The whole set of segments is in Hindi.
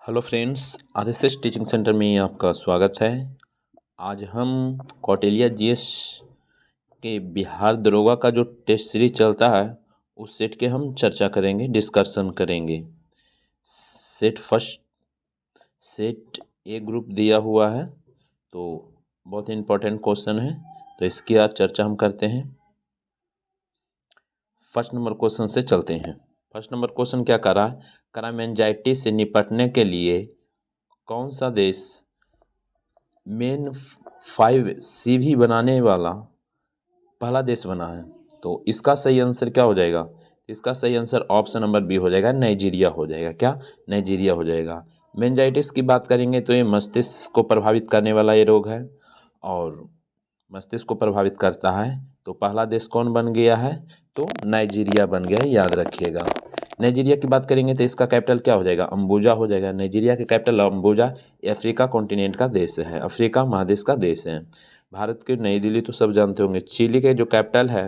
Hello friends, Adishesh teaching centre में आपका स्वागत है। आज हम कौटिल्य जीएस के बिहार दरोगा का जो टेस्ट सीरीज चलता है उस सेट के हम चर्चा करेंगे, डिस्कशन करेंगे। सेट ए ग्रुप दिया हुआ है तो बहुत इंपॉर्टेंट क्वेश्चन है, तो इसकी आज चर्चा हम करते हैं। फर्स्ट नंबर क्वेश्चन से चलते हैं। फर्स्ट नंबर क्वेश्चन क्या करा मेनिंजाइटिस से निपटने के लिए कौन सा देश मेन 5 CV बनाने वाला पहला देश बना है? तो इसका सही आंसर क्या हो जाएगा? इसका सही आंसर ऑप्शन नंबर बी हो जाएगा, नाइजीरिया हो जाएगा। क्या? नाइजीरिया हो जाएगा। मेनिंजाइटिस की बात करेंगे तो ये मस्तिष्क को प्रभावित करने वाला ये रोग है और मस्तिष्क को प्रभावित करता है। तो पहला देश कौन बन गया है? तो नाइजीरिया बन गया है, याद रखिएगा। नाइजीरिया की बात करेंगे तो इसका कैपिटल क्या हो जाएगा? अम्बुजा हो जाएगा। नाइजीरिया के कैपिटल अम्बुजा। अफ्रीका कॉन्टिनेंट का देश है, अफ्रीका महादेश का देश है। भारत की नई दिल्ली तो सब जानते होंगे। चिली के जो कैपिटल है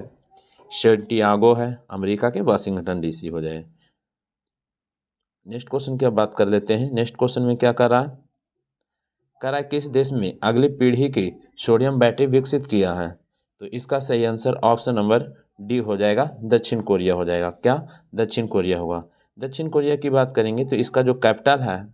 सैंटियागो है। अमेरिका के वाशिंगटन DC हो जाए। नेक्स्ट क्वेश्चन की अब बात कर लेते हैं। नेक्स्ट क्वेश्चन में क्या कर रहा है किस देश में अगली पीढ़ी की सोडियम बैटरी विकसित किया है? तो इसका सही आंसर ऑप्शन नंबर डी हो जाएगा, दक्षिण कोरिया हो जाएगा। क्या? दक्षिण कोरिया होगा। दक्षिण कोरिया की बात करेंगे तो इसका जो कैपिटल है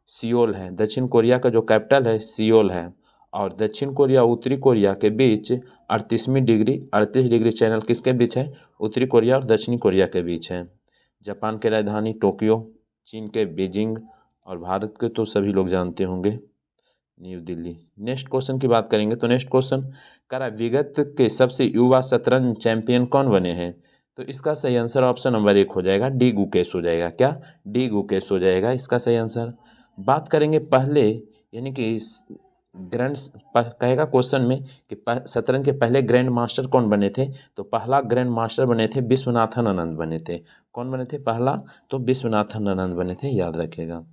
सियोल है। दक्षिण कोरिया का जो कैपिटल है सियोल है। और दक्षिण कोरिया उत्तरी कोरिया के बीच 38 डिग्री चैनल किसके बीच है? उत्तरी कोरिया और दक्षिणी कोरिया के बीच है। जापान की राजधानी टोक्यो, चीन के बीजिंग और भारत के तो सभी लोग जानते होंगे, न्यू दिल्ली। नेक्स्ट क्वेश्चन की बात करेंगे तो नेक्स्ट क्वेश्चन विगत के सबसे युवा शतरंज चैंपियन कौन बने हैं? तो इसका सही आंसर ऑप्शन नंबर 1 हो जाएगा, डी गुकेश हो जाएगा। क्या? डी गुकेश हो जाएगा इसका सही आंसर। बात करेंगे पहले, यानी कि कहेगा क्वेश्चन में कि शतरंज के पहले ग्रैंड मास्टर कौन बने थे? तो पहला ग्रैंड मास्टर बने थे विश्वनाथन आनंद बने थे। कौन बने थे पहला? तो विश्वनाथन आनंद बने थे, याद रखेगा।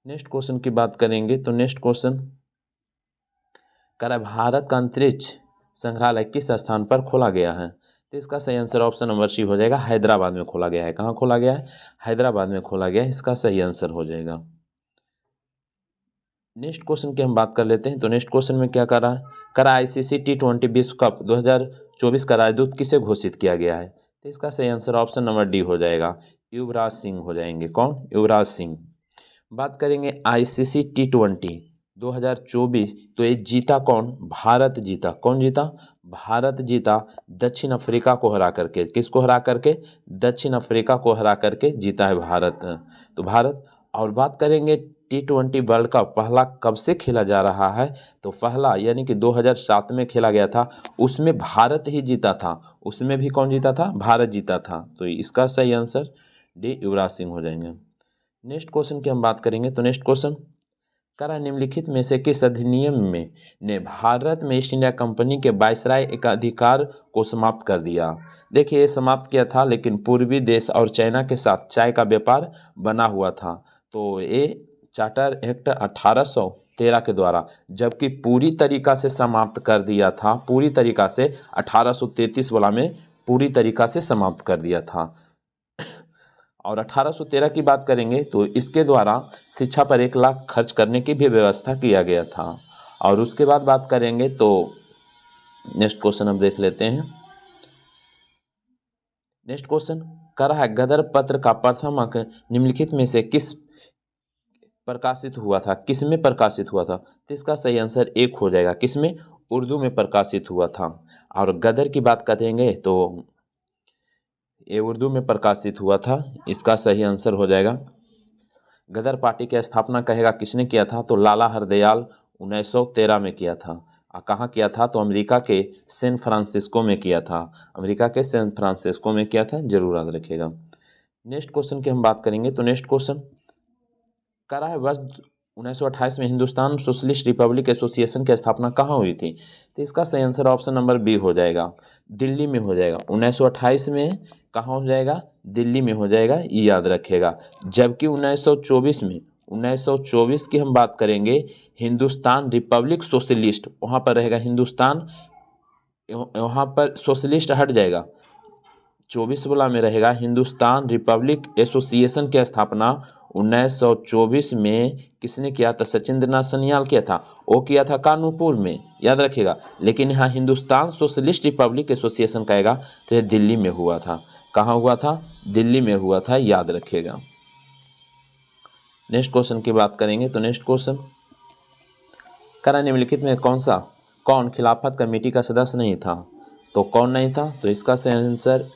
नेक्स्ट क्वेश्चन की बात करेंगे तो नेक्स्ट क्वेश्चन भारत का अंतरिक्ष संग्रहालय किस स्थान पर खोला गया है? तो इसका सही आंसर ऑप्शन नंबर सी हो जाएगा, हैदराबाद में खोला गया है। कहाँ खोला गया है? हैदराबाद में खोला गया है, इसका सही आंसर हो जाएगा। नेक्स्ट क्वेश्चन की हम बात कर लेते हैं। तो नेक्स्ट क्वेश्चन में क्या ICC T20 विश्व कप 2024 का राजदूत किसे घोषित किया गया है? तो इसका सही आंसर ऑप्शन नंबर डी हो जाएगा, युवराज सिंह हो जाएंगे। कौन? युवराज सिंह। बात करेंगे ICC T20 2024, तो ये जीता कौन? भारत जीता। कौन जीता? भारत जीता। दक्षिण अफ्रीका को हरा करके। किसको हरा करके? दक्षिण अफ्रीका को हरा करके जीता है भारत। तो भारत। और बात करेंगे T20 वर्ल्ड कप पहला कब से खेला जा रहा है? तो पहला यानी कि 2007 में खेला गया था, उसमें भारत ही जीता था। उसमें भी कौन जीता था? भारत जीता था। तो इसका सही आंसर डी युवराज सिंह हो जाएंगे। नेक्स्ट क्वेश्चन की हम बात करेंगे तो नेक्स्ट क्वेश्चन निम्नलिखित में से किस अधिनियम में ने भारत में ईस्ट इंडिया कंपनी के वायसराय के अधिकार को समाप्त कर दिया? देखिए, ये समाप्त किया था, लेकिन पूर्वी देश और चाइना के साथ चाय का व्यापार बना हुआ था। तो ये चार्टर एक्ट 1813 के द्वारा, जबकि पूरी तरीका से समाप्त कर दिया था, पूरी तरीका से 1833 वाला में पूरी तरीका से समाप्त कर दिया था। और 1813 की बात करेंगे तो इसके द्वारा शिक्षा पर 1 लाख खर्च करने की भी व्यवस्था किया गया था। और उसके बाद बात करेंगे तो नेक्स्ट क्वेश्चन हम देख लेते हैं। नेक्स्ट क्वेश्चन गदर पत्र का प्रथम अंक निम्नलिखित में से किस प्रकाशित हुआ था? किस में प्रकाशित हुआ था? तो इसका सही आंसर 1 हो जाएगा। किस में? उर्दू में प्रकाशित हुआ था। और गदर की बात करेंगे तो ये उर्दू में प्रकाशित हुआ था, इसका सही आंसर हो जाएगा। गदर पार्टी की स्थापना कहेगा किसने किया था? तो लाला हरदयाल 1913 में किया था। कहाँ किया था? तो अमेरिका के सैन फ्रांसिस्को में किया था। अमेरिका के सैन फ्रांसिस्को में किया था, जरूर याद रखिएगा। नेक्स्ट क्वेश्चन की हम बात करेंगे तो नेक्स्ट क्वेश्चन वर्ष 1928 में हिंदुस्तान सोशलिस्ट रिपब्लिक एसोसिएशन की स्थापना कहाँ हुई थी? तो इसका सही आंसर ऑप्शन नंबर बी हो जाएगा, दिल्ली में हो जाएगा। 1928 में कहाँ हो जाएगा? दिल्ली में हो जाएगा, ये याद रखिएगा। जबकि 1924 की हम बात करेंगे, हिंदुस्तान रिपब्लिक सोशलिस्ट, वहाँ पर रहेगा हिंदुस्तान, वहाँ पर सोशलिस्ट हट जाएगा। 24 वाला में रहेगा हिंदुस्तान रिपब्लिक एसोसिएशन की स्थापना 1924 में किसने किया था? सचिंद्रनाथ सन्याल किया था। वो किया था कानपुर में, याद रखिएगा। लेकिन यहाँ हिंदुस्तान सोशलिस्ट रिपब्लिक एसोसिएशन कहेगा तो यह दिल्ली में हुआ था। कहाँ हुआ था? दिल्ली में हुआ था, याद रखिएगा। नेक्स्ट क्वेश्चन की बात करेंगे तो नेक्स्ट क्वेश्चन, करा निम्नलिखित में कौन खिलाफत कमेटी का सदस्य नहीं था? तो कौन नहीं था? तो इसका सही आंसर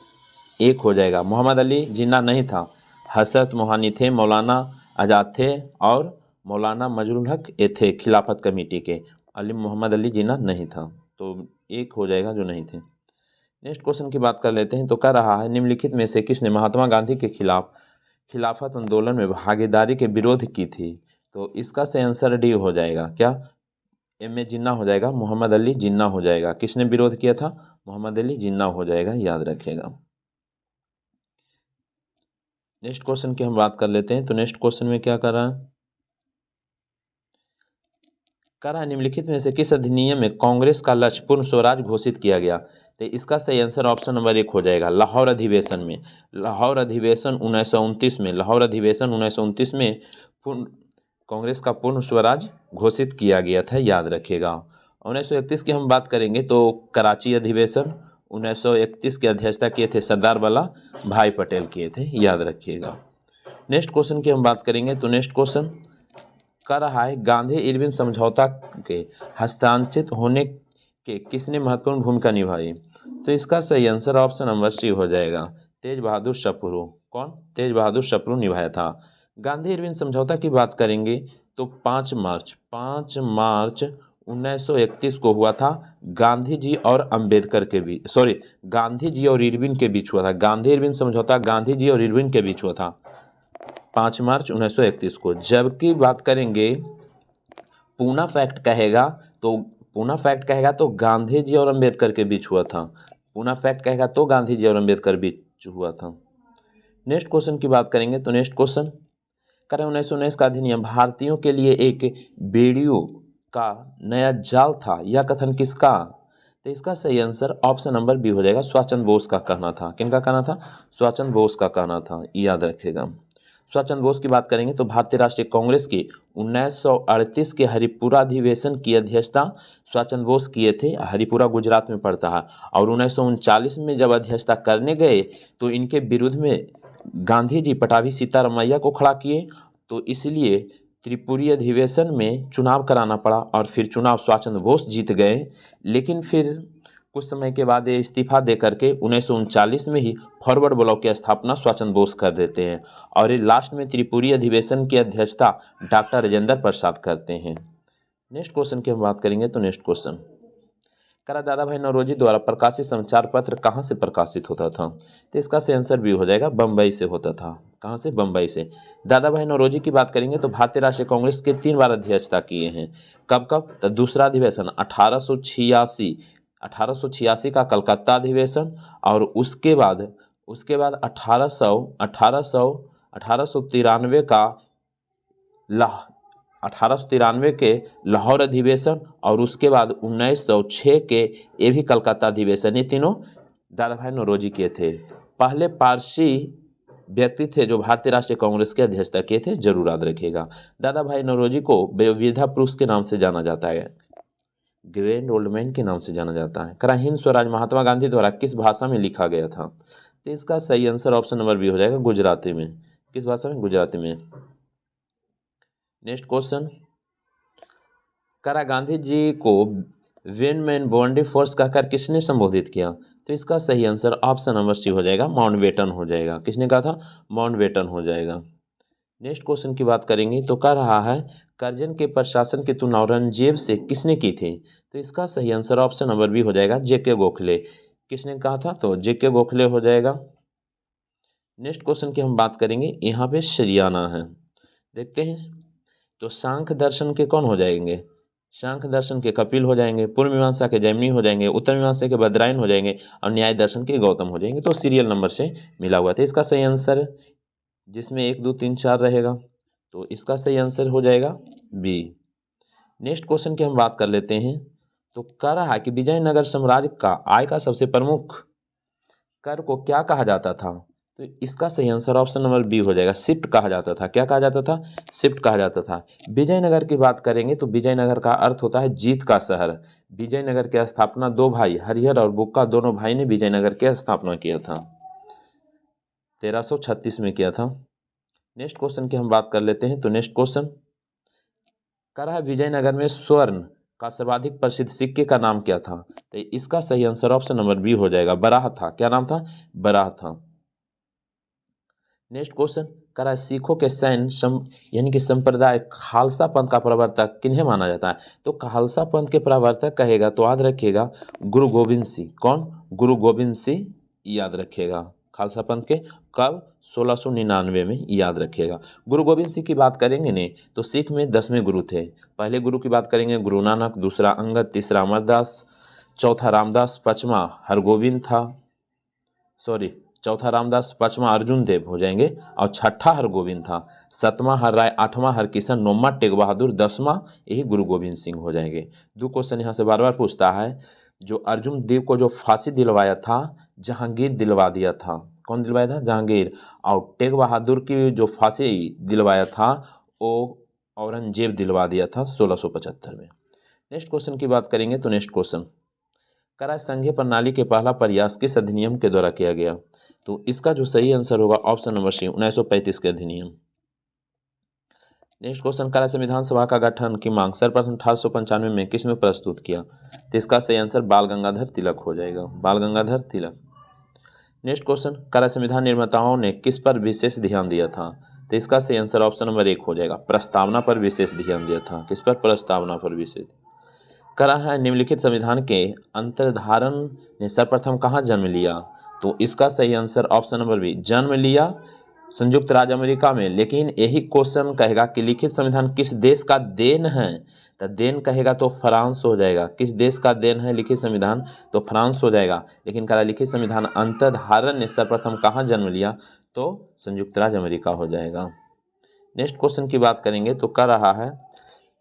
एक हो जाएगा, मोहम्मद अली जिन्ना नहीं था। हजरत मोहानी थे, मौलाना आज़ाद थे और मौलाना मजरुल हक ये थे खिलाफत कमेटी के। मोहम्मद अली जिन्ना नहीं था, तो एक हो जाएगा जो नहीं थे। नेक्स्ट क्वेश्चन की बात कर लेते हैं। तो कह रहा है निम्नलिखित में से किसने महात्मा गांधी के खिलाफ खिलाफत आंदोलन में भागीदारी के विरोध की थी? तो इसका सही आंसर डी हो जाएगा। क्या? एम ए जिन्ना हो जाएगा, मोहम्मद अली जिन्ना हो जाएगा। किसने विरोध किया था? मोहम्मद अली जिन्ना हो जाएगा, याद रखिएगा। नेक्स्ट क्वेश्चन की हम बात कर लेते हैं। तो नेक्स्ट क्वेश्चन में क्या कर रहा है निम्नलिखित में से किस अधिनियम में कांग्रेस का लक्ष्य पूर्ण स्वराज घोषित किया गया? तो इसका सही आंसर ऑप्शन नंबर 1 हो जाएगा, लाहौर अधिवेशन में। लाहौर अधिवेशन 1929 में, लाहौर अधिवेशन 1929 में पूर्ण कांग्रेस का पूर्ण स्वराज घोषित किया गया था, याद रखिएगा। 1931 की हम बात करेंगे तो कराची अधिवेशन 1931 की अध्यक्षता किए थे सरदार वल्लभ भाई पटेल किए थे, याद रखिएगा। नेक्स्ट क्वेश्चन की हम बात करेंगे तो नेक्स्ट क्वेश्चन कर रहा है गांधी इरविन समझौता के हस्तांतरित होने के किसने महत्वपूर्ण भूमिका निभाई? तो इसका सही आंसर ऑप्शन नंबर सी हो जाएगा, तेज बहादुर सप्रू। कौन? तेज बहादुर सप्रू निभाया था। गांधी इरविन समझौता की बात करेंगे तो 5 मार्च 1931 को हुआ था। गांधी जी और अंबेडकर के बीच, गांधी जी और इरविन के बीच हुआ था। गांधी इरविन समझौता गांधी जी और इरविन के बीच हुआ था 5 मार्च 1931 को। जबकि बात करेंगे पूना फैक्ट कहेगा तो गांधी जी और अंबेडकर के बीच हुआ था। पूना फैक्ट कहेगा तो गांधी जी और अंबेडकर बीच हुआ था। नेक्स्ट क्वेश्चन की बात करेंगे तो नेक्स्ट क्वेश्चन करें 1919 का अधिनियम भारतीयों के लिए एक बेड़ियों का नया जाल था, यह कथन किसका? तो इसका सही आंसर ऑप्शन नंबर बी हो जाएगा, सुभाष चंद्र बोस का कहना था। किनका कहना था? सुभाष चंद्र बोस का कहना था, याद रखेगा। सुभाष चंद्र बोस की बात करेंगे तो भारतीय राष्ट्रीय कांग्रेस की 1938 के हरिपुरा अधिवेशन की अध्यक्षता सुभाष चंद्र बोस किए थे। हरिपुरा गुजरात में पड़ता है। और 1939 में जब अध्यक्षता करने गए तो इनके विरुद्ध में गांधी जी पटाभी सीतारमैया को खड़ा किए, तो इसलिए त्रिपुरी अधिवेशन में चुनाव कराना पड़ा और फिर चुनाव सुभाष चंद्र बोस जीत गए। लेकिन फिर कुछ समय के बाद ये इस्तीफा दे करके 1939 में ही फॉरवर्ड ब्लॉक की स्थापना सुभाष चंद्र बोस कर देते हैं और ये लास्ट में त्रिपुरी अधिवेशन की अध्यक्षता डॉक्टर राजेंद्र प्रसाद करते हैं। नेक्स्ट क्वेश्चन की हम बात करेंगे तो नेक्स्ट क्वेश्चन करा दादा भाई नौरोजी द्वारा प्रकाशित समाचार पत्र कहाँ से प्रकाशित होता था? तो इसका सही आंसर भी हो जाएगा, बम्बई से होता था। कहाँ से? बम्बई से। दादा भाई नौरोजी की बात करेंगे तो भारतीय राष्ट्रीय कांग्रेस के 3 बार अध्यक्षता किए हैं। कब कब? तो दूसरा अधिवेशन 1886 का कलकत्ता अधिवेशन और उसके बाद 1893 का 1893 के लाहौर अधिवेशन और उसके बाद 1906 के ये भी कलकत्ता अधिवेशन, ये तीनों दादा भाई नौरोजी के थे। पहले पारसी व्यक्ति थे जो भारतीय राष्ट्रीय कांग्रेस के अध्यक्षता किए थे, जरूर याद रखिएगा। दादा भाई नौरोजी को विधा पुरुष के नाम से जाना जाता है, ग्रैंड ओल्ड मैन के नाम से जाना जाता है। करा हिंद स्वराज महात्मा गांधी द्वारा किस भाषा में लिखा गया था? तो इसका सही आंसर ऑप्शन नंबर बी हो जाएगा, गुजराती में। किस भाषा में? गुजराती में। नेक्स्ट क्वेश्चन करा गांधी जी को वेन मैन बॉन्डी फोर्स कहकर किसने संबोधित किया? तो इसका सही आंसर ऑप्शन नंबर सी हो जाएगा, माउंटबेटन हो जाएगा। किसने कहा था? माउंटबेटन हो जाएगा। नेक्स्ट क्वेश्चन की बात करेंगे तो कह रहा है करजन के प्रशासन की तुलना औरंगजेब से किसने की थी? तो इसका सही आंसर ऑप्शन नंबर बी हो जाएगा, जेके गोखले। किसने कहा था? तो जेके गोखले हो जाएगा। नेक्स्ट क्वेश्चन की हम बात करेंगे, यहाँ पे शरियाना है, देखते हैं। तो सांख्य दर्शन के कौन हो जाएंगे? सांख्य दर्शन के कपिल हो जाएंगे, पूर्व मीमांसा के जैमिनी हो जाएंगे, उत्तर मीमांसा के बद्रायन हो जाएंगे और न्याय दर्शन के गौतम हो जाएंगे। तो सीरियल नंबर से मिला हुआ था। इसका सही आंसर जिसमें 1 2 3 4 रहेगा, तो इसका सही आंसर हो जाएगा बी। नेक्स्ट क्वेश्चन की हम बात कर लेते हैं। तो कह रहा है कि विजयनगर साम्राज्य का आय का सबसे प्रमुख कर को क्या कहा जाता था? तो इसका सही आंसर ऑप्शन नंबर बी हो जाएगा। शिफ्ट कहा जाता था। क्या कहा जाता था? शिफ्ट कहा जाता था। विजयनगर की बात करेंगे तो विजयनगर का अर्थ होता है जीत का शहर। विजयनगर की स्थापना दो भाई हरिहर और बुक्का दोनों भाई ने विजयनगर की स्थापना किया था, 1336 में किया था। नेक्स्ट क्वेश्चन की हम बात कर लेते हैं। तो नेक्स्ट क्वेश्चन कह रहा है विजयनगर में स्वर्ण का सर्वाधिक प्रसिद्ध सिक्के का नाम क्या था? तो इसका सही आंसर ऑप्शन नंबर बी हो जाएगा, बराह था। क्या नाम था? बराह था। नेक्स्ट क्वेश्चन कह रहा है सिखों के यानी कि संप्रदाय खालसा पंथ का प्रवर्तक किन्हें माना जाता है? तो खालसा पंथ के प्रवर्तक कहेगा तो याद रखिएगा गुरु गोविंद सिंह। कौन? गुरु गोविंद सिंह याद रखिएगा। खालसा पंथ के कब? 1699 में, याद रखिएगा। गुरु गोविंद सिंह की बात करेंगे ने तो सिख में 10वें गुरु थे। पहले गुरु की बात करेंगे गुरु नानक, दूसरा अंगद, तीसरा अमरदास, चौथा रामदास, पांचवा हरगोविंद था, सॉरी चौथा रामदास, पांचवा अर्जुन देव हो जाएंगे और छठा हरगोविंद था, सातवां हर राय, आठवां हरकिशन, नौवां टेक बहादुर, 10वां यही गुरु गोविंद सिंह हो जाएंगे। दो क्वेश्चन यहाँ से बार बार पूछता है। जो अर्जुन देव को जो फांसी दिलवाया था जहांगीर दिलवा दिया था। कौन दिलवाया था? जहांगीर। और टेक बहादुर की जो फांसी दिलवाया था वो औरंगजेब दिलवा दिया था 1675 में। नेक्स्ट क्वेश्चन की बात करेंगे तो नेक्स्ट क्वेश्चन करा संघीय प्रणाली के पहला प्रयास किस अधिनियम के द्वारा किया गया? तो इसका जो सही आंसर होगा ऑप्शन नंबर सी 1935 के अधिनियम। नेक्स्ट क्वेश्चन करा संविधान सभा का गठन की मांग सर्वप्रथम 1895 में किसमें प्रस्तुत किया? तो इसका सही आंसर बाल गंगाधर तिलक हो जाएगा, बाल गंगाधर तिलक। नेक्स्ट क्वेश्चन करा संविधान निर्माताओं ने किस पर विशेष ध्यान दिया था? तो इसका सही आंसर ऑप्शन नंबर 1 हो जाएगा, प्रस्तावना पर विशेष ध्यान दिया था। किस पर? प्रस्तावना पर विशेष। करा है निम्नलिखित संविधान के अंतर्धारण ने सर्वप्रथम कहाँ जन्म लिया? तो इसका सही आंसर ऑप्शन नंबर बी, जन्म लिया संयुक्त राज्य अमेरिका में। लेकिन यही क्वेश्चन कहेगा कि लिखित संविधान किस देश का देन है? तो देन कहेगा तो फ्रांस हो जाएगा। किस देश का देन है लिखित संविधान? तो फ्रांस हो जाएगा। लेकिन कह रहा लिखित संविधान अंतर्धारण ने सर्वप्रथम कहाँ जन्म लिया? तो संयुक्त राज्य अमेरिका हो जाएगा। नेक्स्ट क्वेश्चन की बात करेंगे तो कह रहा है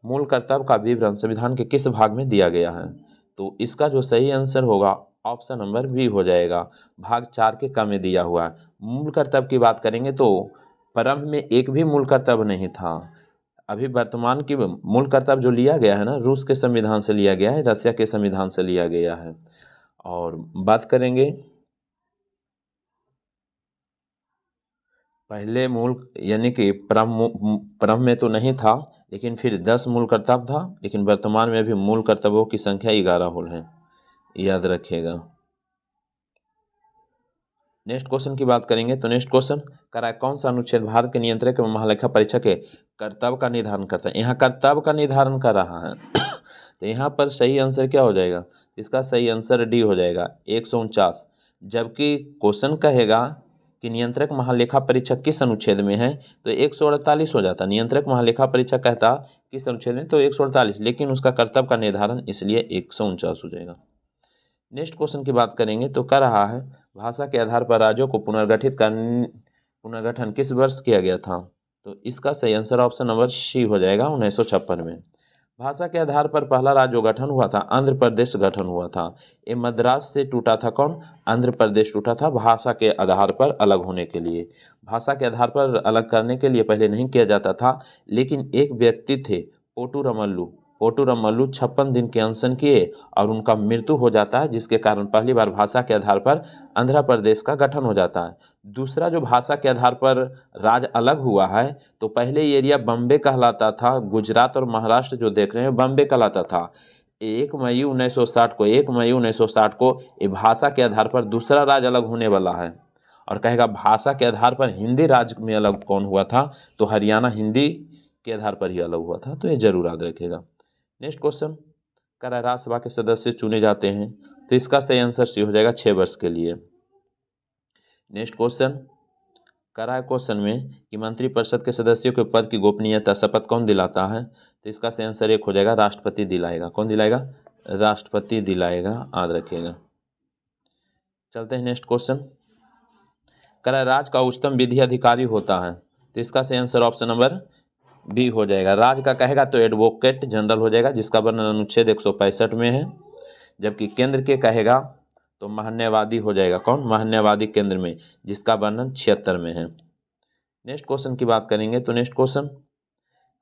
मूल कर्तव्य का विवरण संविधान के किस भाग में दिया गया है? तो इसका जो सही आंसर होगा ऑप्शन नंबर बी हो जाएगा, भाग 4 के क में दिया हुआ है। मूल कर्तव्य की बात करेंगे तो प्रारंभ में एक भी मूल कर्तव्य नहीं था। अभी वर्तमान की मूल कर्तव्य जो लिया गया है ना, रूस के संविधान से लिया गया है, रसिया के संविधान से लिया गया है। और बात करेंगे पहले मूल यानी कि प्रारंभ में तो नहीं था, लेकिन फिर 10 मूल कर्तव्य था। लेकिन वर्तमान में अभी मूल कर्तव्यों की संख्या 11 होल है, याद रखिएगा। नेक्स्ट क्वेश्चन की बात करेंगे तो नेक्स्ट क्वेश्चन कह रहा है कौन सा अनुच्छेद भारत के नियंत्रक एवं महालेखा परीक्षक के कर्तव्य का निर्धारण करता है? यहाँ कर्तव्य का निर्धारण कर रहा है तो यहाँ पर सही आंसर क्या हो जाएगा? इसका सही आंसर डी हो जाएगा, 149। जबकि क्वेश्चन कहेगा कि नियंत्रक महालेखा परीक्षक किस अनुच्छेद में है, तो 148 हो जाता। नियंत्रक महालेखा परीक्षक कहता किस अनुच्छेद में, तो 148, लेकिन उसका कर्तव्य का निर्धारण इसलिए 149 हो जाएगा। नेक्स्ट क्वेश्चन की बात करेंगे तो कह रहा है भाषा के आधार पर राज्यों को पुनर्गठन किस वर्ष किया गया था? तो इसका सही आंसर ऑप्शन नंबर सी हो जाएगा, 1956 में। भाषा के आधार पर पहला राज्य जो गठन हुआ था आंध्र प्रदेश गठन हुआ था। ये मद्रास से टूटा था। कौन? आंध्र प्रदेश टूटा था भाषा के आधार पर अलग होने के लिए। भाषा के आधार पर अलग करने के लिए पहले नहीं किया जाता था, लेकिन एक व्यक्ति थे पोटूरमल्लू 56 दिन के अनशन किए और उनका मृत्यु हो जाता है, जिसके कारण पहली बार भाषा के आधार पर आंध्र प्रदेश का गठन हो जाता है। दूसरा जो भाषा के आधार पर राज्य अलग हुआ है, तो पहले ये एरिया बम्बे कहलाता था। गुजरात और महाराष्ट्र जो देख रहे हैं बम्बे कहलाता था। 1 मई 1960 को ये भाषा के आधार पर दूसरा राज्य अलग होने वाला है। और कहेगा भाषा के आधार पर हिंदी राज्य में अलग कौन हुआ था, तो हरियाणा हिंदी के आधार पर ही अलग हुआ था। तो ये जरूर याद रखेगा। नेक्स्ट क्वेश्चन कह रहा है राज्यसभा के सदस्य चुने जाते हैं, तो इसका सही आंसर सी हो जाएगा 6 वर्ष के लिए। नेक्स्ट क्वेश्चन कह रहा है क्वेश्चन में कि मंत्रिपरिषद के सदस्यों के पद की गोपनीयता शपथ कौन दिलाता है? तो इसका सही आंसर 1 हो जाएगा, राष्ट्रपति दिलाएगा। कौन दिलाएगा? राष्ट्रपति दिलाएगा, याद रखिएगा। चलते हैं नेक्स्ट क्वेश्चन कह रहा है राज्य का उच्चतम विधि अधिकारी होता है, तो इसका सही आंसर ऑप्शन नंबर बी हो जाएगा। राज्य का कहेगा तो एडवोकेट जनरल हो जाएगा, जिसका वर्णन अनुच्छेद 165 में है। जबकि केंद्र के कहेगा तो महन्यवादी हो जाएगा। कौन? महन्यवादी केंद्र में, जिसका वर्णन 76 में है। नेक्स्ट क्वेश्चन की बात करेंगे तो नेक्स्ट क्वेश्चन,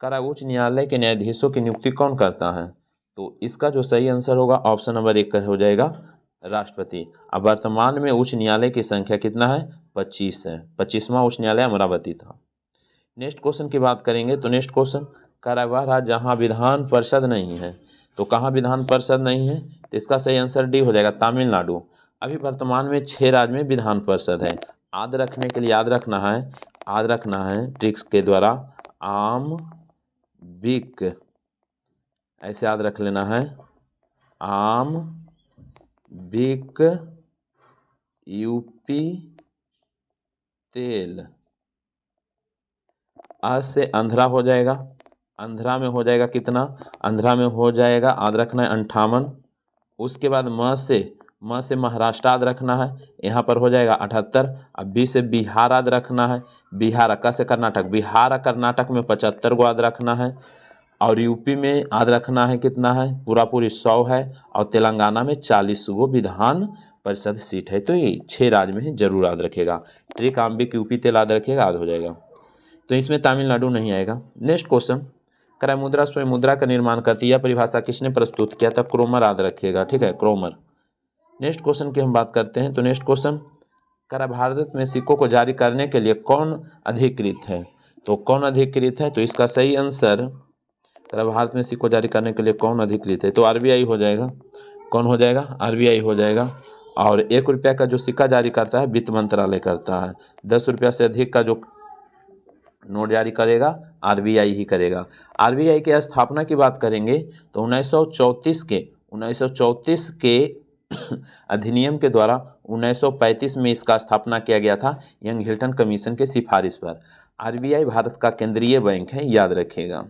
उच्च न्यायालय के न्यायाधीशों की नियुक्ति कौन करता है? तो इसका जो सही आंसर होगा ऑप्शन नंबर 1 का हो जाएगा, राष्ट्रपति। अब वर्तमान में उच्च न्यायालय की संख्या कितना है? 25 है। 25वां उच्च न्यायालय अमरावती था। नेक्स्ट क्वेश्चन की बात करेंगे तो नेक्स्ट क्वेश्चन, वह राज्य जहाँ विधान परिषद नहीं है, तो कहाँ विधान परिषद नहीं है? तो इसका सही आंसर डी हो जाएगा, तमिलनाडु। अभी वर्तमान में 6 राज्य में विधान परिषद है। याद रखने के लिए याद रखना है ट्रिक्स के द्वारा, आम बिक, ऐसे याद रख लेना है, आम बिक, यूपी तेल, आज से आंध्रा हो जाएगा। आंध्रा में हो जाएगा कितना? आंध्रा में हो जाएगा, याद रखना है 58। उसके बाद म से महाराष्ट्र याद रखना है, यहाँ पर हो जाएगा 78। अब बी से बिहार याद रखना है, बिहार। क से कर्नाटक, बिहार कर्नाटक में 75 को याद रखना है। और यूपी में याद रखना है कितना है? पूरी 100 है। और तेलंगाना में 40 गो विधान परिषद सीट है। तो ये 6 राज्य में जरूर याद रखेगा। ट्रिक आम बिक, यूपी तेल याद रखिएगा, याद हो जाएगा। तो इसमें तमिलनाडु नहीं आएगा। नेक्स्ट क्वेश्चन, मुद्रा स्वयं मुद्रा का निर्माण करती है, यह परिभाषा किसने प्रस्तुत किया था? क्रोमर याद रखिएगा, ठीक है, क्रोमर। नेक्स्ट क्वेश्चन की हम बात करते हैं तो नेक्स्ट क्वेश्चन, भारत में सिक्कों को जारी करने के लिए कौन अधिकृत है? तो कौन अधिकृत है? तो इसका सही आंसर, भारत में सिक्कों जारी करने के लिए कौन अधिकृत है? तो आरबीआई हो जाएगा। कौन हो जाएगा? आरबीआई हो जाएगा। और 1 रुपया का जो सिक्का जारी करता है वित्त मंत्रालय करता है। 10 रुपया से अधिक का जो नोट जारी करेगा आरबीआई ही करेगा। आरबीआई की स्थापना की बात करेंगे तो 1934 के अधिनियम के द्वारा 1935 में इसका स्थापना किया गया था, यंग हिल्टन कमीशन के सिफारिश पर। आरबीआई भारत का केंद्रीय बैंक है, याद रखिएगा।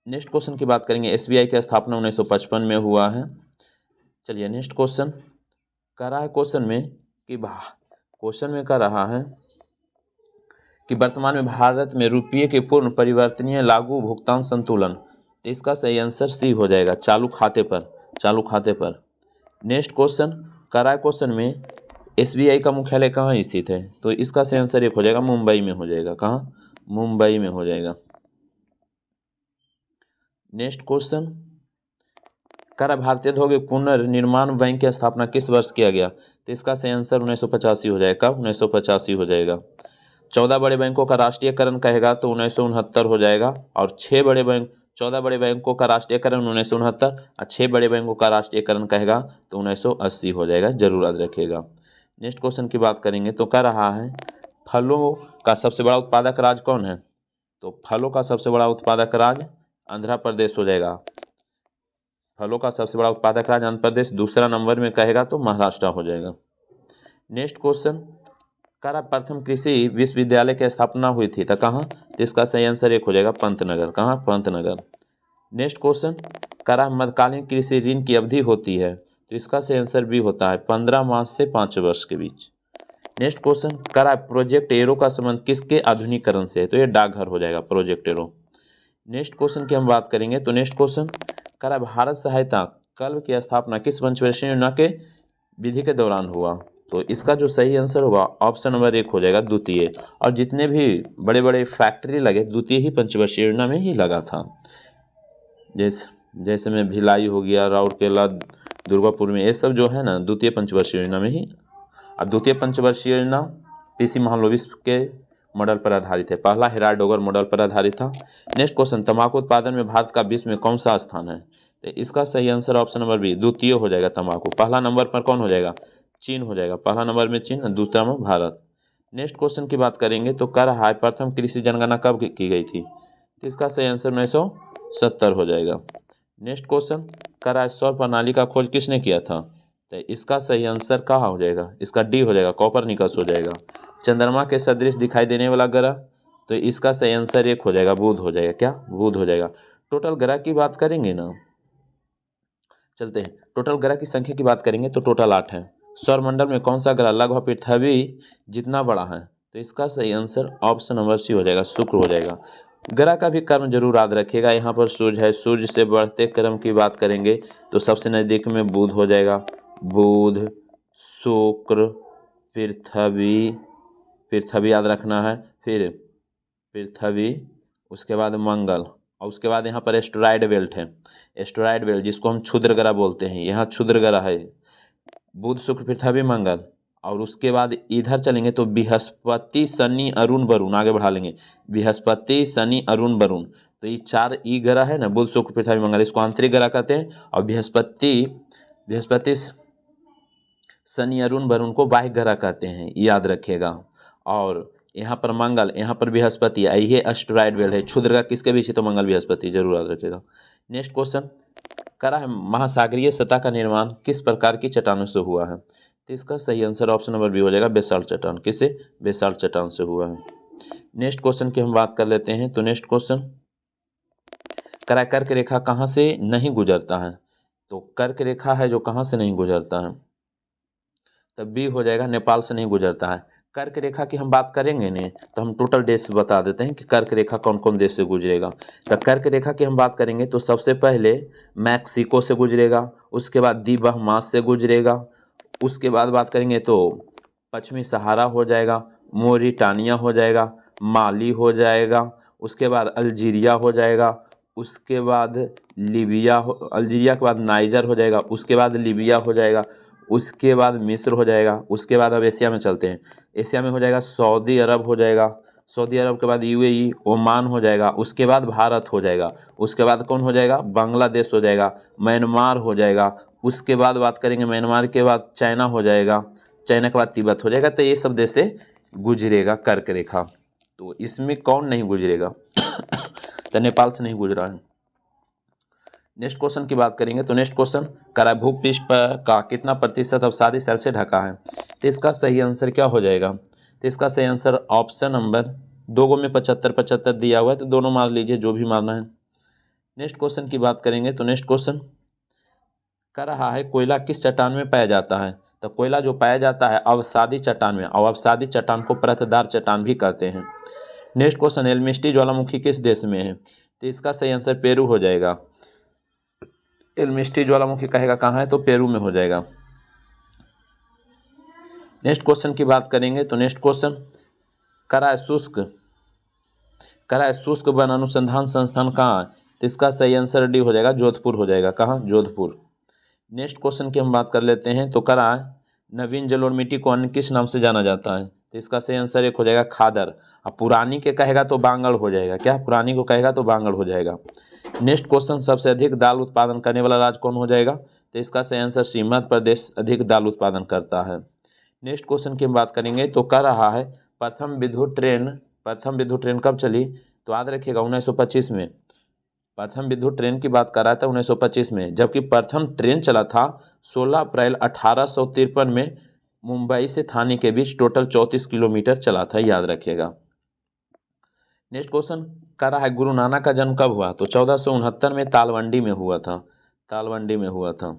नेक्स्ट क्वेश्चन की बात करेंगे, एसबीआई की स्थापना 1955 में हुआ है। चलिए नेक्स्ट क्वेश्चन कर रहा है, क्वेश्चन में कर रहा है कि वर्तमान में भारत में रुपये के पूर्ण परिवर्तनीय लागू भुगतान संतुलन, तो इसका सही आंसर सी हो जाएगा, चालू खाते पर। नेक्स्ट क्वेश्चन कर रहा है, क्वेश्चन में एसबीआई का मुख्यालय कहाँ स्थित है? तो इसका सही आंसर एक हो जाएगा, मुंबई में हो जाएगा। कहाँ? मुंबई में हो जाएगा। नेक्स्ट क्वेश्चन भारतीय औद्योगिक पुनर्निर्माण बैंक की स्थापना किस वर्ष किया गया? तो इसका सही आंसर 1985 हो जाएगा। 1985 हो जाएगा। 14 बड़े बैंकों का राष्ट्रीयकरण कहेगा तो 1969 हो जाएगा। और 14 बड़े बैंकों का राष्ट्रीयकरण 1969 और 6 बड़े बैंकों का राष्ट्रीयकरण कहेगा तो 1980 हो जाएगा, जरूर याद रखिएगा। नेक्स्ट क्वेश्चन की बात करेंगे तो कह रहा है, फलों का सबसे बड़ा उत्पादक राज्य कौन है? तो फलों का सबसे बड़ा उत्पादक राज्य आंध्र प्रदेश हो जाएगा। फलों का सबसे बड़ा उत्पादक राज्य आंध्र प्रदेश। दूसरा नंबर में कहेगा तो महाराष्ट्र हो जाएगा। नेक्स्ट क्वेश्चन, प्रथम कृषि विश्वविद्यालय की स्थापना हुई थी तो कहाँ? तो इसका सही आंसर एक हो जाएगा, पंतनगर। कहाँ? पंतनगर। नेक्स्ट क्वेश्चन, मध्यकालीन कृषि ऋण की अवधि होती है तो इसका सही आंसर भी होता है 15 मास से 5 वर्ष के बीच। नेक्स्ट क्वेश्चन, प्रोजेक्ट एरो का संबंध किसके आधुनिकीकरण से है? तो ये डाकघर हो जाएगा, प्रोजेक्ट एरो। नेक्स्ट क्वेश्चन की हम बात करेंगे तो नेक्स्ट क्वेश्चन, भारत सहायता क्लब की स्थापना किस पंचवर्षीय योजना के विधि के दौरान हुआ? तो इसका जो सही आंसर होगा ऑप्शन नंबर 1 हो जाएगा, द्वितीय। और जितने भी बड़े बड़े फैक्ट्री लगे द्वितीय ही पंचवर्षीय योजना में ही लगा था। जैसे में भिलाई हो गया, राउरकेला, दुर्गापुर में, ये सब जो है ना द्वितीय पंचवर्षीय योजना में ही। अब द्वितीय पंचवर्षीय योजना पीसी महालनोबिस के मॉडल पर आधारित है। पहला हेराल्ड डोगर मॉडल पर आधारित था। नेक्स्ट क्वेश्चन, तंबाकू उत्पादन में भारत का विश्व में कौन सा स्थान है? तो इसका सही आंसर ऑप्शन नंबर बी, द्वितीय हो जाएगा तंबाकू। पहला नंबर पर कौन हो जाएगा? चीन हो जाएगा। पहला नंबर में चीन, दूसरा में भारत। नेक्स्ट क्वेश्चन की बात करेंगे तो प्रथम कृषि जनगणना कब की गई थी? तो इसका सही आंसर 1970 हो जाएगा। नेक्स्ट क्वेश्चन, सौर प्रणाली का खोज किसने किया था? तो इसका सही आंसर कहाँ हो जाएगा? इसका डी हो जाएगा, कॉपरनिकस हो जाएगा। चंद्रमा के सदृश दिखाई देने वाला ग्रह, तो इसका सही आंसर 1 हो जाएगा, बुध हो जाएगा। क्या? बुध हो जाएगा। टोटल ग्रह की बात करेंगे ना, चलते हैं टोटल ग्रह की संख्या की बात करेंगे तो टोटल 8 है। सौरमंडल में कौन सा ग्रह लगभग पृथ्वी जितना बड़ा है? तो इसका सही आंसर ऑप्शन नंबर सी हो जाएगा, शुक्र हो जाएगा। ग्रह का भी क्रम जरूर याद रखिएगा। यहाँ पर सूर्य है, सूर्य से बढ़ते क्रम की बात करेंगे तो सबसे नज़दीक में बुध हो जाएगा, बुध, शुक्र, पृथ्वी, पृथ्वी याद रखना है, फिर पृथ्वी, उसके बाद मंगल, और उसके बाद यहाँ पर एस्टेरॉयड बेल्ट है, एस्टेरॉयड बेल्ट जिसको हम क्षुद्र ग्रह बोलते हैं, यहाँ क्षुद्र ग्रह है बुध, शुक्र, पृथ्वी, मंगल। और उसके बाद इधर चलेंगे तो बृहस्पति, शनि, अरुण, वरुण, आगे बढ़ा लेंगे, बृहस्पति, शनि, अरुण, वरुण। तो ये 4 ई ग्रह है ना, बुध, शुक्र, पृथ्वी, मंगल, इसको आंतरिक ग्रह कहते हैं। और बृहस्पति, शनि, अरुण, वरुण को बाह्य ग्रह कहते हैं, याद रखिएगा। और यहाँ पर मंगल, यहाँ पर बृहस्पति, ये एस्टेरॉयड बेल्ट है, क्षुद्र ग्रह किसके बीच है, तो मंगल बृहस्पति, जरूर याद रखिएगा। नेक्स्ट क्वेश्चन करा है, महासागरीय सतह का निर्माण किस प्रकार की चट्टानों से हुआ है, तो इसका सही आंसर ऑप्शन नंबर बी हो जाएगा, बेसाल्ट चट्टान। किससे, बेसाल्ट चट्टान से हुआ है। नेक्स्ट क्वेश्चन की हम बात कर लेते हैं। तो नेक्स्ट क्वेश्चन करा, कर्क रेखा कहाँ से नहीं गुजरता है, तो कर्क रेखा है जो कहाँ से नहीं गुजरता है, तब बी हो जाएगा, नेपाल से नहीं गुजरता है। कर्क रेखा की हम बात करेंगे ने तो हम टोटल देश बता देते हैं कि कर्क रेखा कौन कौन देश से गुजरेगा। तो कर्क रेखा की हम बात करेंगे तो सबसे पहले मैक्सिको से गुजरेगा, उसके बाद दी बहमास से गुजरेगा, उसके बाद बात करेंगे तो पश्चिमी सहारा हो जाएगा, मोरिटानिया हो जाएगा, माली हो जाएगा, उसके बाद अल्जीरिया हो जाएगा, उसके बाद लीबिया अल्जीरिया के बाद नाइजर हो जाएगा, उसके बाद लीबिया हो जाएगा, उसके बाद मिस्र हो जाएगा, उसके बाद अब एशिया में चलते हैं। एशिया में हो जाएगा सऊदी अरब हो जाएगा, सऊदी अरब के बाद यूएई, ओमान हो जाएगा, उसके बाद भारत हो जाएगा, उसके बाद कौन हो जाएगा, बांग्लादेश हो जाएगा, म्यांमार हो जाएगा, उसके बाद बात करेंगे म्यांमार के बाद चाइना हो जाएगा, चाइना के बाद तिब्बत हो जाएगा। तो ये सब देश से गुजरेगा कर्क रेखा। तो इसमें कौन नहीं गुजरेगा तो नेपाल से नहीं गुजरा है। नेक्स्ट क्वेश्चन की बात करेंगे तो नेक्स्ट क्वेश्चन करा, भूपृष्ठ का कितना प्रतिशत अवसादी सेल से ढका है, तो इसका सही आंसर क्या हो जाएगा, तो इसका सही आंसर ऑप्शन नंबर 2 में 75-75 दिया हुआ है, तो दोनों मार लीजिए जो भी मारना है। नेक्स्ट क्वेश्चन की बात करेंगे तो नेक्स्ट क्वेश्चन कर रहा है, कोयला किस चट्टान में पाया जाता है, तो कोयला जो पाया जाता है अवसादी चट्टान में, और अवसादी चट्टान को परतदार चट्टान भी कहते हैं। नेक्स्ट क्वेश्चन, एल्मिस्टी ज्वालामुखी किस देश में है, तो इसका सही आंसर पेरू हो जाएगा। एल्मिस्टी ज्वालामुखी कहेगा कहाँ है, तो पेरू में हो जाएगा। नेक्स्ट क्वेश्चन की बात करेंगे तो नेक्स्ट क्वेश्चन करा, शुष्क वन अनुसंधान संस्थान कहाँ है, तो इसका सही आंसर डी हो जाएगा, जोधपुर हो जाएगा। कहाँ, जोधपुर। नेक्स्ट क्वेश्चन की हम बात कर लेते हैं तो करा, नवीन जलोढ़ मिट्टी को अन्य किस नाम से जाना जाता है, तो इसका सही आंसर एक हो जाएगा, खादर। अब पुरानी के कहेगा तो बांगड़ हो जाएगा, क्या, पुरानी को कहेगा तो बांगड़ हो जाएगा। नेक्स्ट क्वेश्चन, सबसे अधिक दाल उत्पादन करने वाला राज्य कौन हो जाएगा, तो इसका सही आंसर सी, मध्य प्रदेश अधिक दाल उत्पादन करता है। नेक्स्ट क्वेश्चन की हम बात करेंगे तो कह रहा है, प्रथम विद्युत ट्रेन कब चली, तो याद रखिएगा 1925 में। प्रथम विद्युत ट्रेन की बात कर रहा था 1925 में, जबकि प्रथम ट्रेन चला था 16 अप्रैल 1853 में मुंबई से थाने के बीच, टोटल 34 किलोमीटर चला था, याद रखिएगा। नेक्स्ट क्वेश्चन कह रहा है, गुरु नानक का जन्म कब हुआ, तो 1469 में तालवंडी में हुआ था, तालवंडी में हुआ था।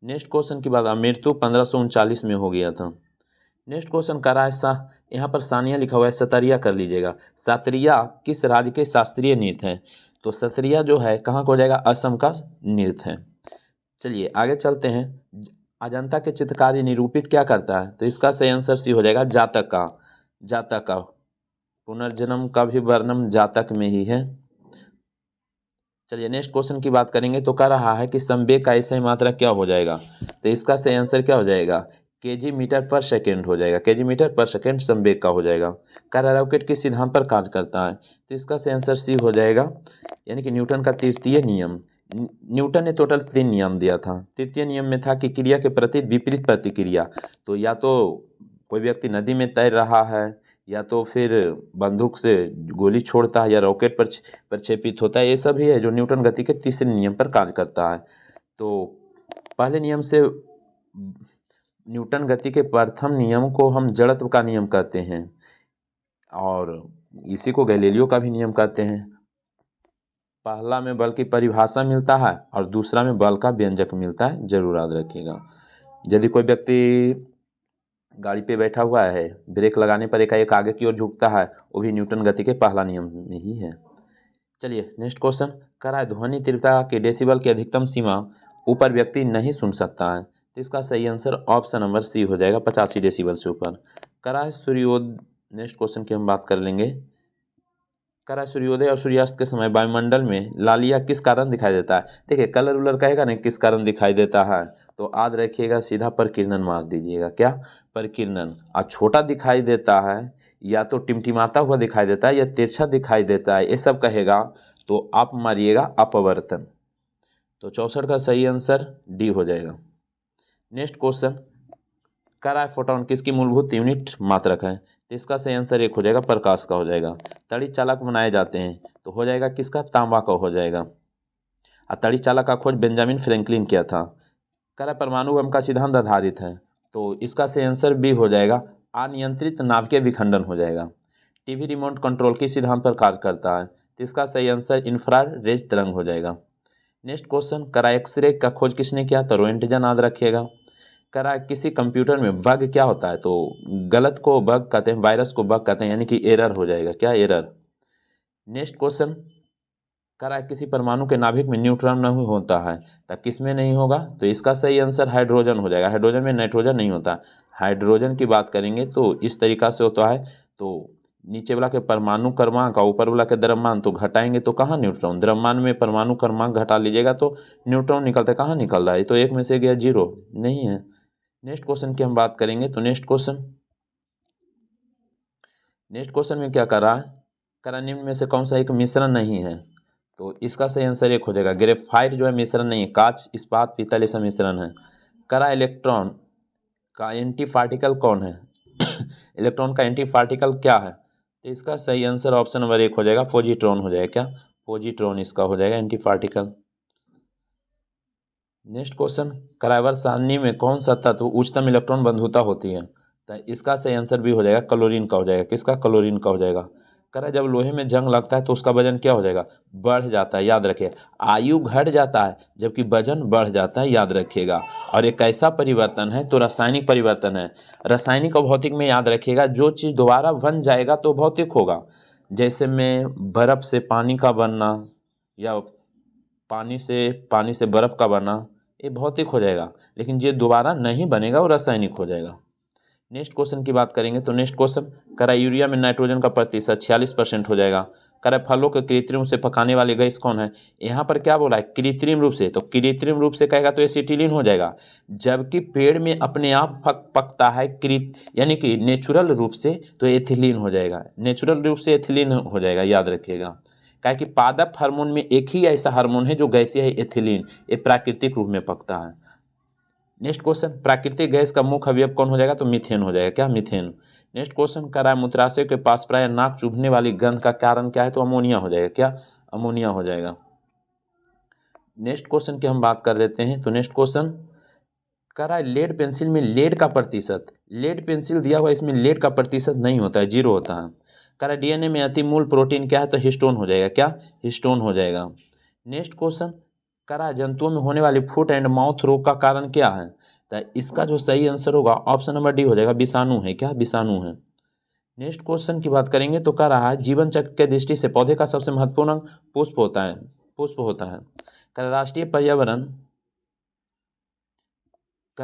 नेक्स्ट क्वेश्चन की बात, मृत्यु 1539 में हो गया था। नेक्स्ट क्वेश्चन कह रहा है, यहाँ पर सानिया लिखा हुआ है, सतरिया कर लीजिएगा। सतरिया किस राज्य के शास्त्रीय नृत्य है, तो सतरिया जो है कहाँ को हो जाएगा, असम का नृत्य है। चलिए आगे चलते हैं। अजंता के चित्रकारी निरूपित क्या करता है, तो इसका सही आंसर सी हो जाएगा, जातक का, जातक का। पुनर्जन्म का भी वर्णन जातक में ही है। चलिए नेक्स्ट क्वेश्चन की बात करेंगे तो कह रहा है कि संवेग का ऐसा मात्रा क्या हो जाएगा, तो इसका सही आंसर क्या हो जाएगा, केजी मीटर पर सेकेंड हो जाएगा, केजी मीटर पर सेकेंड संवेग का हो जाएगा। कह रहा है, रॉकेट किस सिद्धांत पर कार्य करता है, तो इसका सही आंसर सी हो जाएगा, यानी कि न्यूटन का तृतीय नियम। न्यूटन ने टोटल 3 नियम दिया था। तृतीय नियम में था कि क्रिया के प्रति विपरीत प्रतिक्रिया, तो या तो कोई व्यक्ति नदी में तैर रहा है, या तो फिर बंदूक से गोली छोड़ता है, या रॉकेट पर प्रक्षेपित होता है, ये सब ही है जो न्यूटन गति के तीसरे नियम पर कार्य करता है। तो पहले नियम से न्यूटन गति के प्रथम नियम को हम जड़त्व का नियम कहते हैं, और इसी को गैलीलियो का भी नियम कहते हैं। पहला में बल की परिभाषा मिलता है और दूसरा में बल का व्यंजक मिलता है, जरूर याद रखिएगा। यदि कोई व्यक्ति गाड़ी पे बैठा हुआ है, ब्रेक लगाने पर एकाएक आगे की ओर झुकता है, वो भी न्यूटन गति के पहला नियम में ही है। चलिए नेक्स्ट क्वेश्चन कह रहा है, ध्वनि तीव्रता के डेसिबल की अधिकतम सीमा ऊपर व्यक्ति नहीं सुन सकता है, तो इसका सही आंसर ऑप्शन नंबर सी हो जाएगा, 85 डेसिबल से ऊपर। करा है सूर्योदय, नेक्स्ट क्वेश्चन की हम बात कर लेंगे। करा सूर्योदय और सूर्यास्त के समय वायुमंडल में लालिया किस कारण दिखाई देता है। देखिए कलर उलर कहेगा ना किस कारण दिखाई देता है, तो याद रखिएगा सीधा प्रकीर्णन मार दीजिएगा, क्या प्रकीर्णन। और छोटा दिखाई देता है या तो टिमटिमाता हुआ दिखाई देता है या तिरछा दिखाई देता है, ये सब कहेगा तो आप मारिएगा अपवर्तन। तो 64 का सही आंसर डी हो जाएगा। नेक्स्ट क्वेश्चन, करा फोटोन किसकी मूलभूत यूनिट मात्रक है। तो इसका सही आंसर एक हो जाएगा, प्रकाश का हो जाएगा। तड़ी चालक बनाए जाते हैं तो हो जाएगा किसका, तांबा का हो जाएगा। और तड़ी चालक का खोज बेंजामिन फ्रैंकलिन किया था। करा परमाणु बम का सिद्धांत आधारित है, तो इसका सही आंसर बी हो जाएगा, अनियंत्रित नाभिकीय विखंडन हो जाएगा। टीवी रिमोट कंट्रोल किस सिद्धांत पर कार्य करता है, तो इसका सही आंसर इंफ्रारेड तरंग हो जाएगा। नेक्स्ट क्वेश्चन, करा एक्सरे का खोज किसने किया, तो रोएंटजन याद रखिएगा। करा किसी कंप्यूटर में बग क्या होता है, तो गलत को बग कहते हैं, वायरस को बग कहते हैं, यानी कि एरर हो जाएगा, क्या एरर। नेक्स्ट क्वेश्चन, करा किसी परमाणु के नाभिक में न्यूट्रॉन नहीं होता है, तब किस में नहीं होगा, तो इसका सही आंसर हाइड्रोजन हो जाएगा। हाइड्रोजन में नाइट्रोजन नहीं होता। हाइड्रोजन की बात करेंगे तो इस तरीका से होता है, तो नीचे वाला के परमाणु क्रमांक और ऊपर वाला के द्रव्यमान, तो घटाएंगे तो कहाँ न्यूट्रॉन, द्रव्यमान में परमाणु क्रमांक घटा लीजिएगा तो न्यूट्रॉन निकलता है, कहाँ निकल रहा है, तो एक में से गया जीरो, नहीं है। नेक्स्ट क्वेश्चन की हम बात करेंगे, तो नेक्स्ट क्वेश्चन में क्या कर रहा है, करा निम्न में से कौन सा एक मिश्रण नहीं है, तो इसका सही आंसर एक हो जाएगा, ग्रेफाइट जो है मिश्रण नहीं है, कांच इस्पात पीतल ये सब मिश्रण है। करा इलेक्ट्रॉन का एंटी पार्टिकल कौन है इलेक्ट्रॉन का एंटी पार्टिकल क्या है, तो इसका सही आंसर ऑप्शन नंबर एक हो जाएगा, पॉजिट्रॉन हो जाएगा, क्या पॉजिट्रॉन इसका हो जाएगा एंटी पार्टिकल। नेक्स्ट क्वेश्चन, कराइवर सारणी में कौन सा तत्व उच्चतम इलेक्ट्रॉन बंधुता होती है, तो इसका सही आंसर भी हो जाएगा, क्लोरीन का हो जाएगा। किसका, क्लोरीन का हो जाएगा। करा जब लोहे में जंग लगता है तो उसका वजन क्या हो जाएगा, बढ़ जाता है, याद रखिए। आयु घट जाता है जबकि वजन बढ़ जाता है, याद रखिएगा। और एक ऐसा परिवर्तन है तो रासायनिक परिवर्तन है। रासायनिक और भौतिक में याद रखिएगा, जो चीज़ दोबारा बन जाएगा तो भौतिक होगा। जैसे में बर्फ़ से पानी का बनना या पानी से बर्फ़ का बनना, ये भौतिक हो जाएगा, लेकिन ये दोबारा नहीं बनेगा, वो रासायनिक हो जाएगा। नेक्स्ट क्वेश्चन की बात करेंगे, तो नेक्स्ट क्वेश्चन, करा यूरिया में नाइट्रोजन का प्रतिशत 46% हो जाएगा। करा फलों के कृत्रिम रूप से पकाने वाली गैस कौन है, यहाँ पर क्या बोला है, कृत्रिम रूप से, तो कृत्रिम रूप से कहेगा तो एसिटिलीन हो जाएगा। जबकि पेड़ में अपने आप पकता है यानी कि नेचुरल रूप से, तो एथिलीन हो जाएगा, नेचुरल रूप से एथिलीन हो जाएगा, याद रखिएगा। क्या कि पादप हार्मोन में एक ही ऐसा हार्मोन है जो गैसीय है, एथिलीन, ये प्राकृतिक रूप में पकता है। नेक्स्ट क्वेश्चन, प्राकृतिक गैस का मुख्य अवयव कौन हो जाएगा, तो मीथेन हो जाएगा, क्या मीथेन। नेक्स्ट क्वेश्चन, कह रहा है मूत्राशय के पास प्राय नाक चुभने वाली गंध का कारण क्या है, तो अमोनिया हो जाएगा, क्या अमोनिया हो जाएगा। नेक्स्ट क्वेश्चन की हम बात कर लेते हैं, तो नेक्स्ट क्वेश्चन कह रहा है लेड पेंसिल में लेड का प्रतिशत, लेड पेंसिल दिया हुआ इसमें लेड का प्रतिशत नहीं होता है, जीरो होता है। कह रहा है डीएनए में अति मूल प्रोटीन क्या है, तो हिस्टोन हो जाएगा, क्या हिस्टोन हो जाएगा। नेक्स्ट क्वेश्चन, कह रहा है जंतुओं में होने वाली फुट एंड माउथ रोग का कारण क्या है, तो इसका जो सही आंसर होगा ऑप्शन नंबर डी हो जाएगा, विषाणु है, क्या विषाणु है। नेक्स्ट क्वेश्चन की बात करेंगे, तो कह रहा है जीवन चक्र के दृष्टि से पौधे का सबसे महत्वपूर्ण पुष्प होता है, पुष्प होता है। कह रहा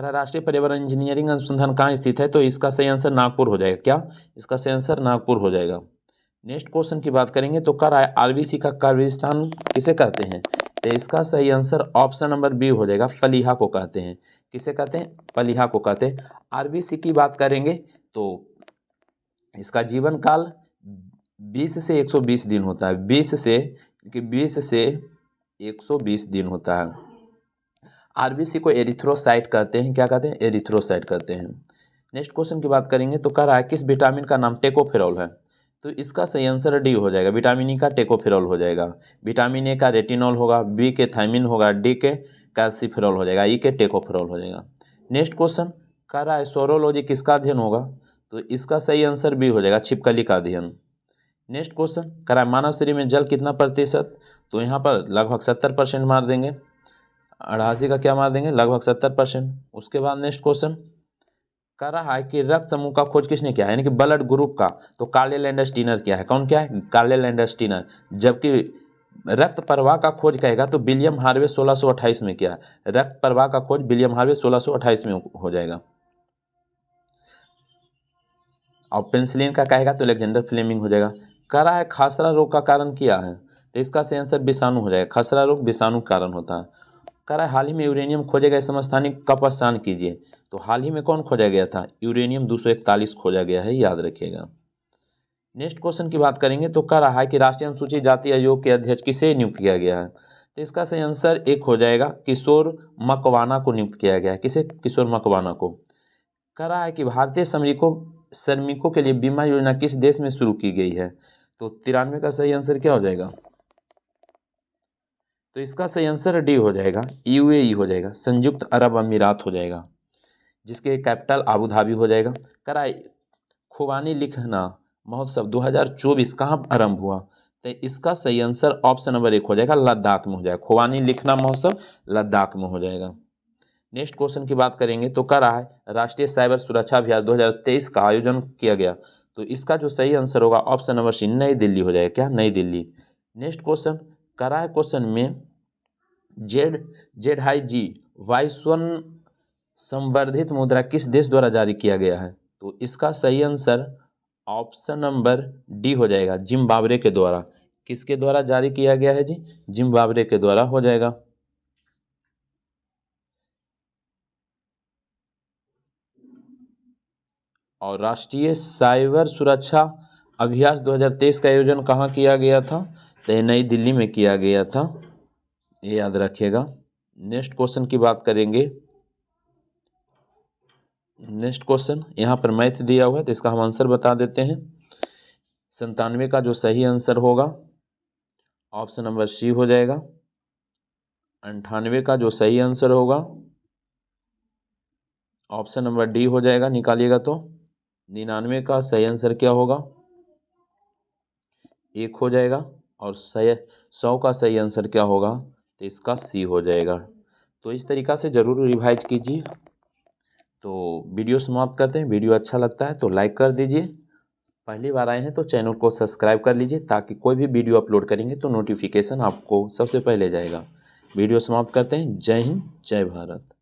राष्ट्रीय पर्यावरण इंजीनियरिंग अनुसंधान कहाँ स्थित है, तो इसका सही आंसर नागपुर हो जाएगा, क्या इसका सही आंसर नागपुर हो जाएगा। नेक्स्ट क्वेश्चन की बात करेंगे, तो कह रहा है आरबीसी का कार्यास्थान किसे कहते हैं, तो इसका सही आंसर ऑप्शन नंबर बी हो जाएगा, फलीहा को कहते हैं। किसे कहते हैं, फलीहा को कहते हैं। आरबीसी की बात करेंगे तो इसका जीवन काल 20 से 120 दिन होता है, 20 से 120 दिन होता है। आरबीसी को एरिथ्रोसाइट कहते हैं, क्या कहते हैं, एरिथ्रोसाइट कहते हैं। नेक्स्ट क्वेश्चन की बात करेंगे, तो कह रहा है किस विटामिन का नाम टेकोफेरॉल है, तो इसका सही आंसर डी हो जाएगा, विटामिन ई का टेकोफेरॉल हो जाएगा। विटामिन ए का रेटिनॉल होगा, बी के थायमिन होगा, डी के कैल्सीफेरॉल हो जाएगा, ई के टेकोफेरॉल हो जाएगा। नेक्स्ट क्वेश्चन कह रहा है सोरोलॉजी किसका अध्ययन होगा, तो इसका सही आंसर बी हो जाएगा, छिपकली का अध्ययन। नेक्स्ट क्वेश्चन कह रहा है मानव शरीर में जल कितना प्रतिशत, तो यहाँ पर लगभग 70% मार देंगे, 88 का क्या मार देंगे, लगभग 70%। उसके बाद नेक्स्ट क्वेश्चन कह रहा है कि रक्त समूह का खोज किसने किया है, यानी कि ब्लड ग्रुप का, तो कार्ले लैंडस्टीनर किया है। कौन क्या है, कार्ले लैंडस्टीनर। जबकि रक्त प्रवाह का खोज कहेगा तो विलियम हार्वे 1628 में किया। रक्त प्रवाह का खोज विलियम हार्वे 1628 में हो जाएगा। और पेनिसिलिन का कहेगा तो अलेक्जेंडर फ्लेमिंग हो जाएगा। कह रहा है खसरा रोग का कारण क्या है, तो इसका सही आंसर विषाणु हो जाएगा। खसरा रोग विषाणु के कारण होता है। कह रहा है हाल ही में यूरेनियम खोजे गए समस्थानिक का पहचान कीजिए, तो हाल ही में कौन खोजा गया था, यूरेनियम 241 खोजा गया है, याद रखिएगा। नेक्स्ट क्वेश्चन की बात करेंगे तो कह रहा है कि राष्ट्रीय अनुसूचित जाति आयोग के अध्यक्ष किसे नियुक्त किया गया है, तो इसका सही आंसर एक हो जाएगा, किशोर मकवाना को नियुक्त किया गया है। किसे, किशोर मकवाना को। कह रहा है कि भारतीय श्रमिकों के लिए बीमा योजना किस देश में शुरू की गई है, तो 93 का सही आंसर क्या हो जाएगा, तो इसका सही आंसर डी हो जाएगा, यूएई हो जाएगा, संयुक्त अरब अमीरात हो जाएगा, जिसके कैपिटल आबू धाबी हो जाएगा। कह रहा है खुबानी लिखना महोत्सव 2024 कहाँ आरंभ हुआ, तो इसका सही आंसर ऑप्शन नंबर 1 हो जाएगा, लद्दाख में हो जाएगा। खुबानी लिखना महोत्सव लद्दाख में हो जाएगा। नेक्स्ट क्वेश्चन की बात करेंगे तो कह रहा है राष्ट्रीय साइबर सुरक्षा अभियान 2023 का आयोजन किया गया, तो इसका जो सही आंसर होगा ऑप्शन नंबर सी, नई दिल्ली हो जाएगा। क्या, नई दिल्ली। नेक्स्ट क्वेश्चन कह रहा है क्वेश्चन में ZHIG वाई संवर्धित मुद्रा किस देश द्वारा जारी किया गया है, तो इसका सही आंसर ऑप्शन नंबर डी हो जाएगा, जिम्बाब्वे के द्वारा। किसके द्वारा जारी किया गया है जी, जिम्बाब्वे के द्वारा हो जाएगा। और राष्ट्रीय साइबर सुरक्षा अभ्यास 2023 का आयोजन कहाँ किया गया था, तो ये नई दिल्ली में किया गया था, ये याद रखिएगा। नेक्स्ट क्वेश्चन की बात करेंगे। नेक्स्ट क्वेश्चन यहाँ पर मैथ दिया हुआ है, तो इसका हम आंसर बता देते हैं। 97 का जो सही आंसर होगा ऑप्शन नंबर सी हो जाएगा। 98 का जो सही आंसर होगा ऑप्शन नंबर डी हो जाएगा, निकालिएगा तो। 99 का सही आंसर क्या होगा, 1 हो जाएगा। और 100 का सही आंसर क्या होगा, तो इसका सी हो जाएगा। तो इस तरीक़ा से ज़रूर रिवाइज कीजिए। तो वीडियो समाप्त करते हैं। वीडियो अच्छा लगता है तो लाइक कर दीजिए। पहली बार आए हैं तो चैनल को सब्सक्राइब कर लीजिए, ताकि कोई भी वीडियो अपलोड करेंगे तो नोटिफिकेशन आपको सबसे पहले जाएगा। वीडियो समाप्त करते हैं। जय हिंद, जय भारत।